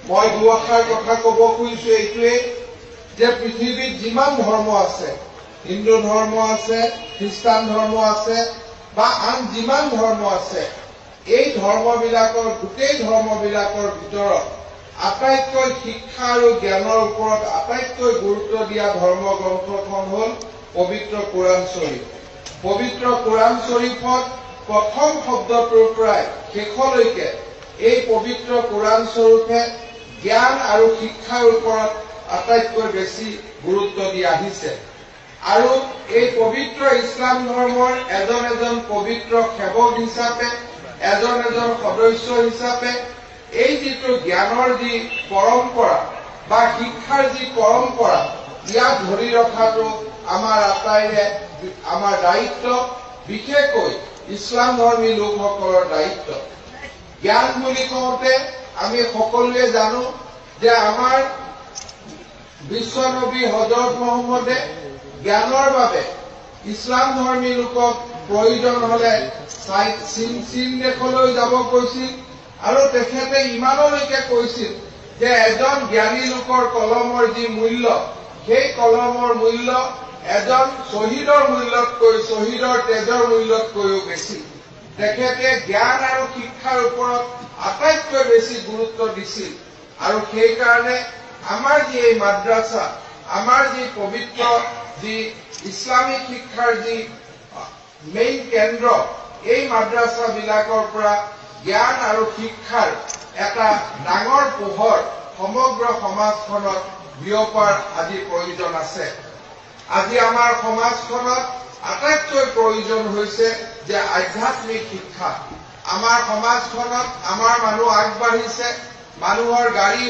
মই দুআষাৰ কথা ক'ব খুজিছো এইটোৱে যে পৃথিৱীত যিমান ধৰ্ম আছে, হিন্দু ধৰ্ম আছে, খ্ৰীষ্টান ধৰ্ম আছে বা আন যিমান ধৰ্ম আছে, এই ধৰ্মবিলাকৰ গোটেই ধৰ্মবিলাকৰ ভিতৰত আটাইতকৈ শিক্ষা আৰু জ্ঞানৰ ওপৰত আটাইতকৈ গুৰুত্ব দিয়া ধৰ্মগ্ৰন্থখন হ'ল পবিত্ৰ কোৰাণ শ্বৰীফ। পবিত্ৰ কোৰাণ শ্বৰীফত প্ৰথম শব্দটোৰ পৰাই শেষলৈকে এই পবিত্ৰ কোৰাণ শ্বৰীফে জ্ঞান আৰু শিক্ষাৰ ওপৰত আটাইতকৈ বেছি গুৰুত্ব দি আহিছে। আৰু এই পবিত্ৰ ইছলাম ধৰ্মৰ এজন এজন পবিত্ৰ সেৱক হিচাপে, এজন এজন সদস্য হিচাপে এই যিটো জ্ঞানৰ যি পৰম্পৰা বা শিক্ষাৰ যি পৰম্পৰা, ইয়াক ধৰি ৰখাটো আমাৰ আটাইৰে আমাৰ দায়িত্ব, বিশেষকৈ ইছলাম ধৰ্মী লোকসকলৰ দায়িত্ব। জ্ঞান বুলি কওঁতে আমি সকলোৱে জানো যে আমাৰ বিশ্বনবী হজৰত মহম্মদে জ্ঞানৰ বাবে ইছলাম ধৰ্মী লোকক প্ৰয়োজন হলে চীন দেশলৈ যাব কৈছিল আৰু তেখেতে ইমানলৈকে কৈছিল যে এজন জ্ঞানী লোকৰ কলমৰ যি মূল্য, সেই কলমৰ মূল্য এজন শ্বহীদৰ মূল্যতকৈ, শ্বহীদৰ তেজৰ মূল্যতকৈও বেছি। তেখেতে জ্ঞান আৰু শিক্ষাৰ ওপৰত আটাইতকৈ বেছি গুৰুত্ব দিছিল আৰু সেইকাৰণে আমাৰ যি এই মাদ্ৰাছা, আমাৰ যি পবিত্ৰ যি ইছলামিক শিক্ষাৰ যি মেইন কেন্দ্ৰ, এই মাদ্ৰাছাবিলাকৰ পৰা জ্ঞান আৰু শিক্ষাৰ এটা ডাঙৰ পোহৰ সমগ্ৰ সমাজখনত বিয়পাৰ আজি প্ৰয়োজন আছে। আজি আমাৰ সমাজখনত আটাইতকৈ প্ৰয়োজন হৈছে যে আধ্যাত্মিক শিক্ষা। আমাৰ সমাজখনত আমাৰ মানুহ আগবাঢ়িছে, মানুহৰ গাড়ী